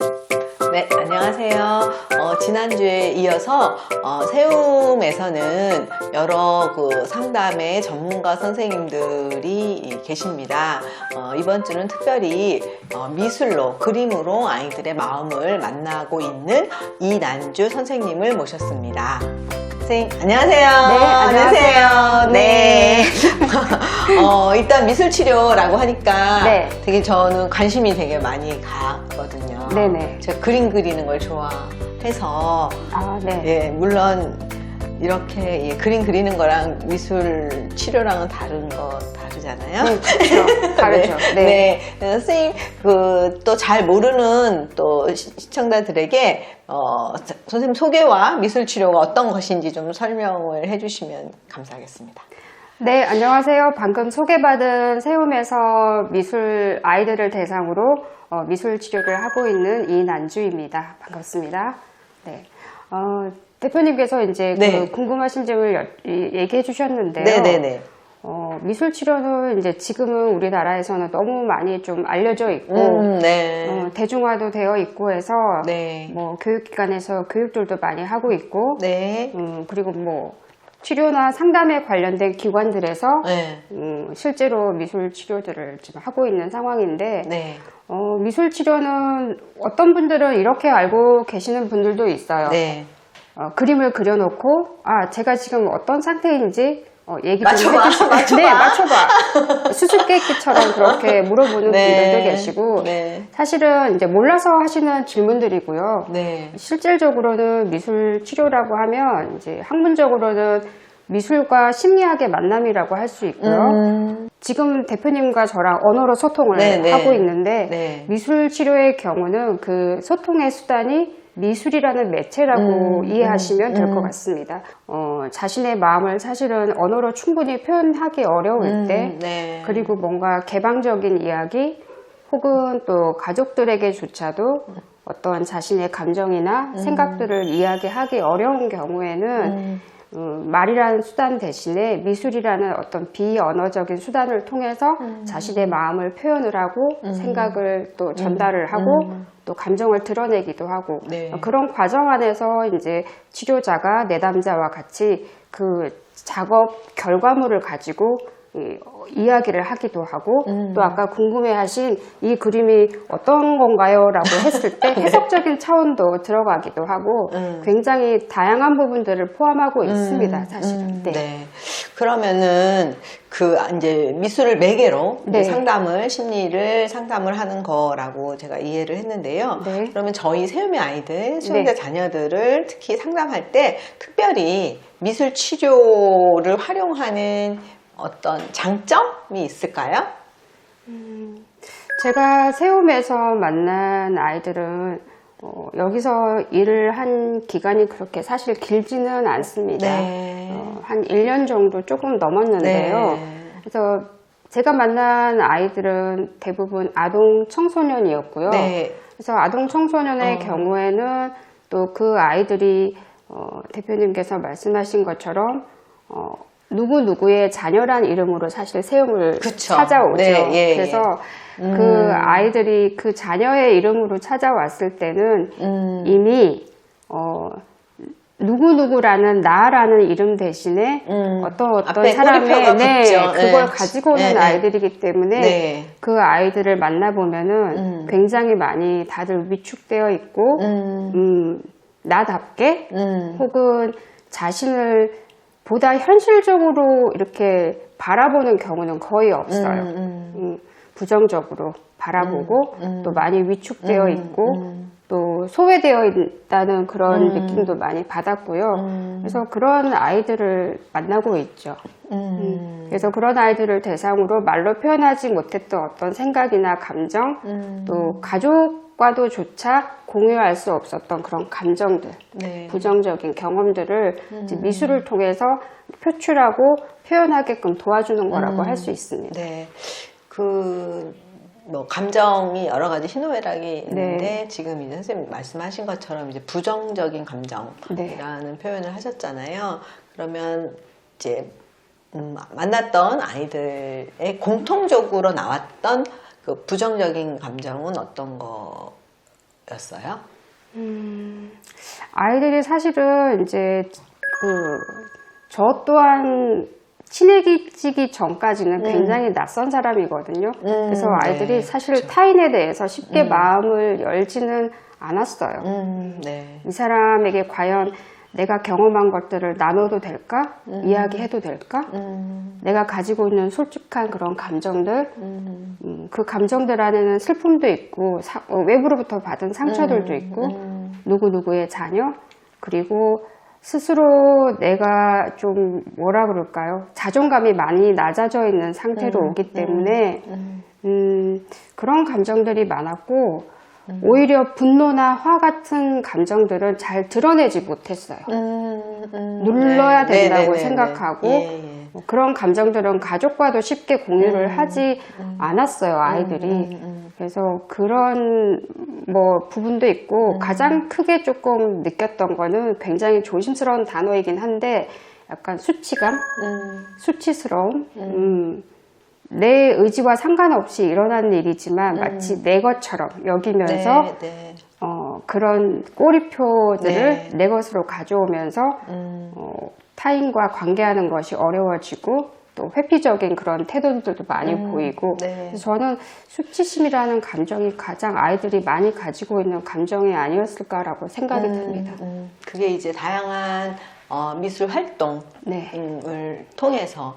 네, 안녕하세요. 지난주에 이어서 세움에서는 여러 상담의 전문가 선생님들이 계십니다. 이번 주는 특별히 미술로, 그림으로 아이들의 마음을 만나고 있는 이난주 선생님을 모셨습니다. 선생님, 안녕하세요. 네, 안녕하세요. 네. 일단 미술치료라고 하니까 네. 되게 저는 관심이 되게 많이 가거든요. 네네. 제가 그림 그리는 걸 좋아해서 네. 예, 물론 이렇게 그림 그리는 거랑 미술 치료랑은 다르잖아요. 네, 그렇죠. 다르죠. 네. 선생님 또 잘 모르는 또 시청자들에게 선생님 소개와 미술 치료가 어떤 것인지 좀 설명을 해주시면 감사하겠습니다. 네, 안녕하세요. 방금 소개받은 세움에서 미술 아이들을 대상으로 미술 치료를 하고 있는 이난주입니다. 반갑습니다. 네. 대표님께서 이제 네. 궁금하신 점을 얘기해 주셨는데요. 네네네. 미술 치료는 이제 지금은 우리나라에서는 너무 많이 좀 알려져 있고, 네. 대중화도 되어 있고 해서, 네. 뭐, 교육기관에서 교육들도 많이 하고 있고, 네. 그리고 뭐, 치료나 상담에 관련된 기관들에서, 네. 실제로 미술 치료들을 지금 하고 있는 상황인데, 네. 미술 치료는 어떤 분들은 이렇게 알고 계시는 분들도 있어요. 네. 그림을 그려놓고, 제가 지금 어떤 상태인지, 얘기 좀 맞춰봐. 해주시면 네, 맞춰봐. 수수께끼처럼 그렇게 물어보는 네. 분들도 계시고, 네. 사실은 이제 몰라서 하시는 질문들이고요. 네. 실질적으로는 미술 치료라고 하면 이제 학문적으로는 미술과 심리학의 만남이라고 할 수 있고요. 지금 대표님과 저랑 언어로 소통을 네, 하고 네. 있는데 네. 미술 치료의 경우는 그 소통의 수단이 미술이라는 매체라고 이해하시면 될 것 같습니다. 자신의 마음을 사실은 언어로 충분히 표현하기 어려울 때, 네. 그리고 뭔가 개방적인 이야기, 혹은 또 가족들에게조차도 어떤 자신의 감정이나 생각들을 이야기하기 어려운 경우에는 말이라는 수단 대신에 미술이라는 어떤 비언어적인 수단을 통해서 자신의 마음을 표현을 하고 생각을 또 전달을 하고 또 감정을 드러내기도 하고 네. 그런 과정 안에서 이제 치료자가 내담자와 같이 그 작업 결과물을 가지고 이야기를 하기도 하고 또 아까 궁금해하신 이 그림이 어떤 건가요? 라고 했을 때 해석적인 차원도 들어가기도 하고 굉장히 다양한 부분들을 포함하고 있습니다. 사실은. 네. 네. 그러면은 이제 미술을 매개로 네. 심리를 상담을 하는 거라고 제가 이해를 했는데요. 네. 그러면 저희 세움의 아이들, 수용자 네. 자녀들을 특히 상담할 때 특별히 미술 치료를 활용하는 어떤 장점이 있을까요? 제가 세움에서 만난 아이들은 여기서 일을 한 기간이 그렇게 사실 길지는 않습니다. 네. 한 1년 정도 조금 넘었는데요. 네. 그래서 제가 만난 아이들은 대부분 아동 청소년이었고요. 네. 그래서 아동 청소년의 경우에는 또 그 아이들이 대표님께서 말씀하신 것처럼 누구누구의 자녀란 이름으로 사실 세움을 그쵸. 찾아오죠. 네, 예, 그래서 그 아이들이 그 자녀의 이름으로 찾아왔을 때는 이미 누구누구라는 나라는 이름 대신에 어떤 앞에 사람의 꼬리표가 붙죠. 그걸 네. 가지고 오는 네. 아이들이기 때문에 네. 그 아이들을 만나보면은 굉장히 많이 다들 위축되어 있고 나답게 혹은 자신을 보다 현실적으로 이렇게 바라보는 경우는 거의 없어요. 부정적으로 바라보고 또 많이 위축되어 있고 또 소외되어 있다는 그런 느낌도 많이 받았고요. 그래서 그런 아이들을 만나고 있죠. 그래서 그런 아이들을 대상으로 말로 표현하지 못했던 어떤 생각이나 감정 또 가족과도조차 공유할 수 없었던 그런 감정들 네. 부정적인 경험들을 이제 미술을 통해서 표출하고 표현하게끔 도와주는 거라고 할 수 있습니다. 네. 감정이 여러 가지 희노애락이 있는데, 네. 지금 이제 선생님 말씀하신 것처럼 이제 부정적인 감정이라는 네. 표현을 하셨잖아요. 그러면 이제, 만났던 아이들의 공통적으로 나왔던 그 부정적인 감정은 어떤 정도였어요? 아이들이 사실은 이제 저 또한 친해지기 전까지는 굉장히 낯선 사람이거든요. 그래서 아이들이 네, 사실 그렇죠. 타인에 대해서 쉽게 마음을 열지는 않았어요. 네. 이 사람에게 과연 내가 경험한 것들을 나눠도 될까? 이야기해도 될까? 내가 가지고 있는 솔직한 그런 감정들, 그 감정들 안에는 슬픔도 있고, 외부로부터 받은 상처들도 있고, 누구누구의 자녀, 그리고 스스로 내가 좀 뭐라 그럴까요? 자존감이 많이 낮아져 있는 상태로 오기 때문에, 그런 감정들이 많았고, 오히려 분노나 화 같은 감정들은 잘 드러내지 못했어요. 눌러야 된다고 생각하고 그런 감정들은 가족과도 쉽게 공유를 하지 않았어요, 아이들이. 그래서 그런 부분도 있고 가장 크게 조금 느꼈던 거는 굉장히 조심스러운 단어이긴 한데 약간 수치감, 수치스러움, 내 의지와 상관없이 일어난 일이지만 마치 내 것처럼 여기면서 그런 꼬리표들을 내 것으로 가져오면서 타인과 관계하는 것이 어려워지고 또 회피적인 그런 태도들도 많이 보이고 그래서 저는 수치심이라는 감정이 가장 아이들이 많이 가지고 있는 감정이 아니었을까라고 생각이 듭니다. 그게 이제 다양한 미술 활동을 통해서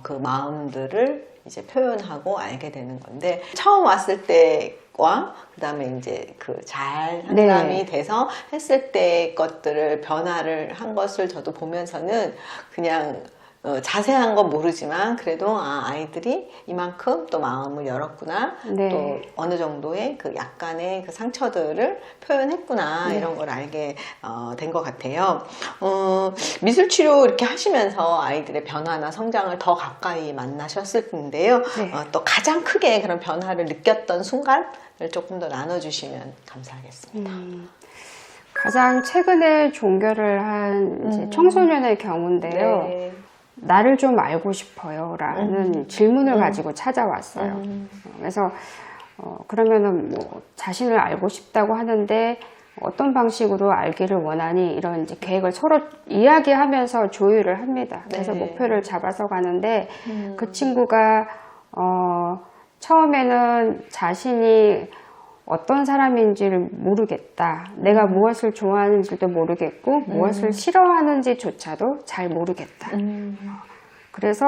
그 마음들을 이제 표현하고 알게 되는 건데 처음 왔을 때와 그다음에 이제 그 잘 상담이 돼서 했을 때 것들을 변화를 한 것을 저도 보면서는 그냥 자세한 건 모르지만 그래도 아이들이 이만큼 또 마음을 열었구나 또 어느 정도의 그 약간의 그 상처들을 표현했구나 이런 걸 알게 된 것 같아요. 미술치료 이렇게 하시면서 아이들의 변화나 성장을 더 가까이 만나셨을 텐데요. 또 가장 크게 그런 변화를 느꼈던 순간을 조금 더 나눠주시면 감사하겠습니다. 가장 최근에 종결을 한 이제 청소년의 경우인데요. 나를 좀 알고 싶어요 라는 질문을 가지고 찾아왔어요. 그래서 그러면은 자신을 알고 싶다고 하는데 어떤 방식으로 알기를 원하니 이런 이제 계획을 서로 이야기하면서 조율을 합니다. 그래서 목표를 잡아서 가는데 그 친구가 처음에는 자신이 어떤 사람인지를 모르겠다. 내가 무엇을 좋아하는지도 모르겠고 무엇을 싫어하는지조차도 잘 모르겠다. 그래서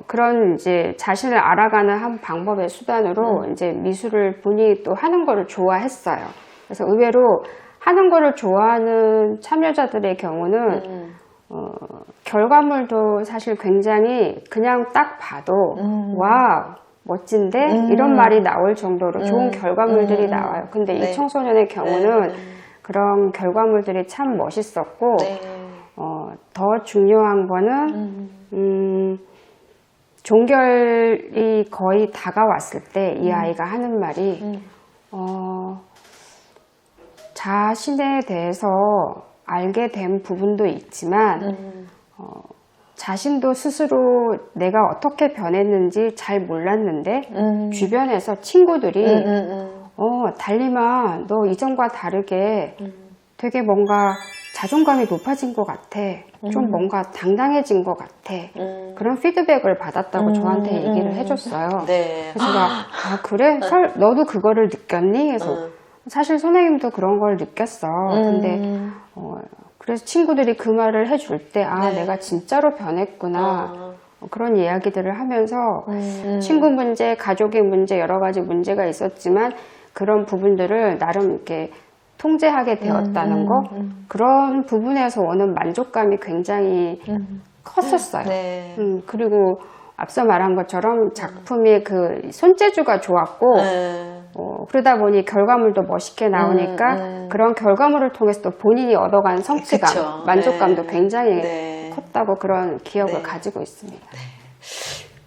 그런 이제 자신을 알아가는 한 방법의 수단으로 이제 미술을 본인이 또 하는 거를 좋아했어요. 그래서 의외로 하는 거를 좋아하는 참여자들의 경우는 결과물도 사실 굉장히 그냥 딱 봐도 와 멋진데 이런 말이 나올 정도로 좋은 결과물들이 나와요. 근데 이 청소년의 경우는 그런 결과물들이 참 멋있었고 더 중요한 거는 종결이 거의 다가왔을 때 이 아이가 하는 말이 자신에 대해서 알게 된 부분도 있지만 자신도 스스로 내가 어떻게 변했는지 잘 몰랐는데 주변에서 친구들이 달림아 너 이전과 다르게 되게 뭔가 자존감이 높아진 것 같아. 좀 뭔가 당당해진 것 같아. 그런 피드백을 받았다고 저한테 얘기를 해줬어요. 그래서 제가 그래? 너도 그거를 느꼈니? 그래서 사실 선생님도 그런 걸 느꼈어. 근데 그래서 친구들이 그 말을 해줄 때 내가 진짜로 변했구나. 그런 이야기들을 하면서 친구 문제, 가족의 문제, 여러 가지 문제가 있었지만 그런 부분들을 나름 이렇게 통제하게 되었다는 거 그런 부분에서 오는 만족감이 굉장히 컸었어요. 그리고 앞서 말한 것처럼 작품의 그 손재주가 좋았고 그러다 보니 결과물도 멋있게 나오니까 그런 결과물을 통해서 또 본인이 얻어간 성취감, 만족감도 굉장히 컸다고 그런 기억을 가지고 있습니다.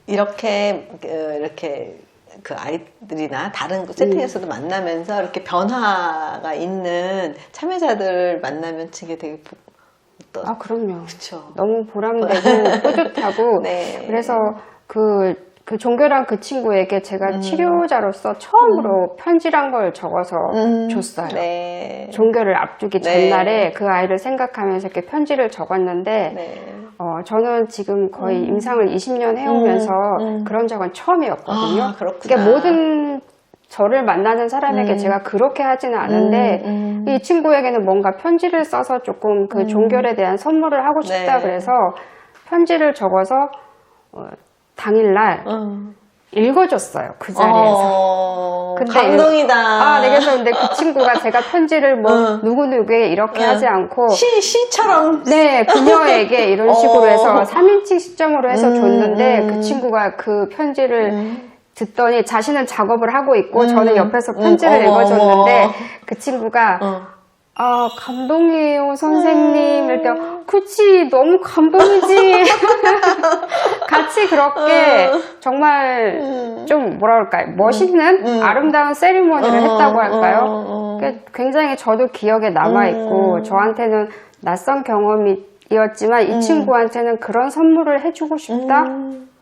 이렇게 그 아이들이나 다른 세팅에서도 만나면서 이렇게 변화가 있는 참여자들 만나면 되게 그럼요. 그쵸. 너무 보람되고 뿌듯하고 그래서 그 그 종교랑 그 친구에게 제가 치료자로서 처음으로 편지란 걸 적어서 줬어요. 네. 종교를 앞두기 네. 전날에 그 아이를 생각하면서 이렇게 편지를 적었는데 네. 저는 지금 거의 임상을 20년 해오면서 그런 적은 처음이었거든요. 아, 그렇구나. 그러니까 모든 저를 만나는 사람에게 제가 그렇게 하지는 않은데 이 친구에게는 뭔가 편지를 써서 조금 그 종교에 대한 선물을 하고 싶다 네. 그래서 편지를 적어서 당일날 읽어줬어요. 그 자리에서. 근데 감동이다. 네, 그래서 근데 그 친구가 제가 편지를 뭐 누구누구에게 이렇게 하지 않고 시처럼. 네, 그녀에게 이런 식으로 해서 3인칭 시점으로 해서 줬는데 그 친구가 그 편지를 듣더니 자신은 작업을 하고 있고 저는 옆에서 편지를 읽어줬는데 그 친구가 아, 감동이에요, 선생님. 이럴 때, 그치, 너무 감동이지. 같이 그렇게 정말 좀 뭐라 그럴까요? 멋있는 아름다운 세리머니를 했다고 할까요? 굉장히 저도 기억에 남아있고, 저한테는 낯선 경험이었지만 이 친구한테는 그런 선물을 해주고 싶다?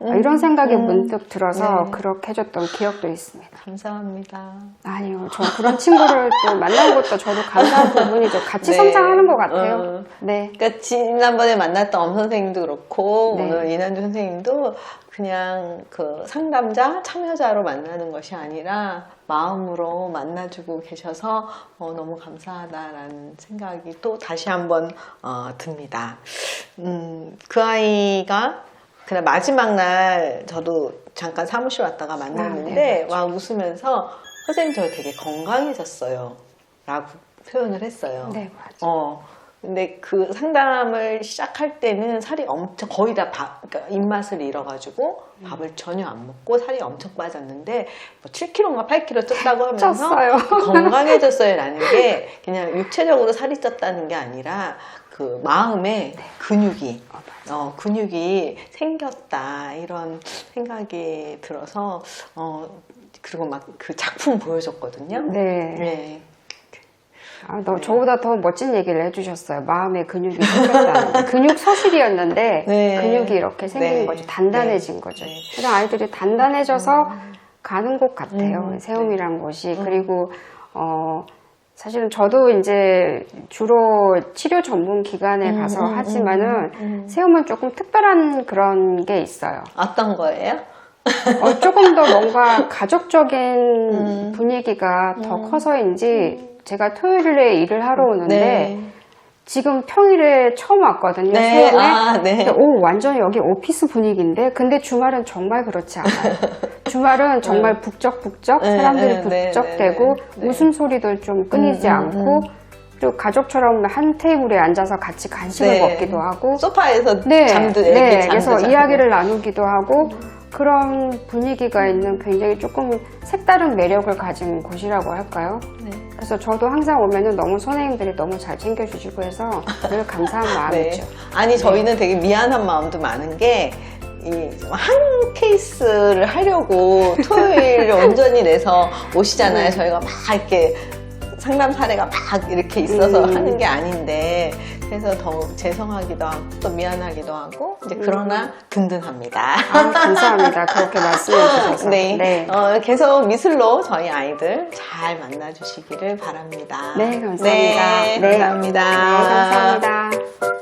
이런 생각이 문득 들어서 그렇게 해줬던 기억도 있습니다. 감사합니다. 아니요, 저 그런 친구를 또 만난 것도 저도 감사한 부분이죠. 같이 네. 성장하는 것 같아요. 네. 그러니까 지난번에 만났던 엄 선생님도 그렇고 네. 오늘 이난주 선생님도 그냥 그 상담자, 참여자로 만나는 것이 아니라 마음으로 만나주고 계셔서 너무 감사하다라는 생각이 또 다시 한번 듭니다. 그 아이가 그날 마지막 날 저도 잠깐 사무실 왔다가 만났는데 네, 와 웃으면서 선생님 저 되게 건강해졌어요 라고 표현을 했어요. 네, 맞아요. 근데 그 상담을 시작할 때는 살이 엄청 거의 다 그러니까 입맛을 잃어가지고 밥을 전혀 안 먹고 살이 엄청 빠졌는데 뭐 7kg인가 8kg 쪘다고 하면서 쪘어요. 건강해졌어요 라는 게 그냥 육체적으로 살이 쪘다는 게 아니라 그 마음에 근육이 근육이 생겼다 이런 생각이 들어서 그리고 막 그 작품 보여줬거든요. 네. 네. 저보다 더 멋진 얘기를 해주셨어요. 마음에 근육이 생겼다는. 근육 소실이었는데 네. 근육이 이렇게 생긴 네. 거죠. 단단해진 네. 거죠. 네. 그래서 아이들이 단단해져서 가는 곳 같아요. 세움이란 곳이. 그리고 사실은 저도 이제 주로 치료 전문 기관에 가서 하지만은 세움은 조금 특별한 그런 게 있어요. 어떤 거예요? 조금 더 뭔가 가족적인 분위기가 더 커서인지 제가 토요일에 일을 하러 오는데 네. 지금 평일에 처음 왔거든요. 네. 세움에. 네. 오, 완전 여기 오피스 분위기인데 근데 주말은 정말 그렇지 않아요. 주말은 정말 북적북적 사람들이 북적대고 네. 웃음소리도 좀 끊이지 않고 그리고 가족처럼 한 테이블에 앉아서 같이 간식을 먹기도 하고 소파에서 네, 잠도 그래서 이야기를 나누기도 하고 그런 분위기가 있는 굉장히 조금 색다른 매력을 가진 곳이라고 할까요? 네. 그래서 저도 항상 오면은 너무 선생님들이 너무 잘 챙겨주시고 해서 늘 감사한 마음이죠. 아니 저희는 되게 미안한 마음도 많은 게 한 케이스를 하려고 토요일을 온전히 내서 오시잖아요. 저희가 막 이렇게 상담 사례가 막 이렇게 있어서 하는 게 아닌데 그래서 더욱 죄송하기도 하고 또 미안하기도 하고 이제 그러나 든든합니다. 감사합니다. 그렇게 말씀해 주셔서. 네, 계속 미술로 저희 아이들 잘 만나주시기를 바랍니다. 네, 감사합니다. 네, 감사합니다. 네, 감사합니다.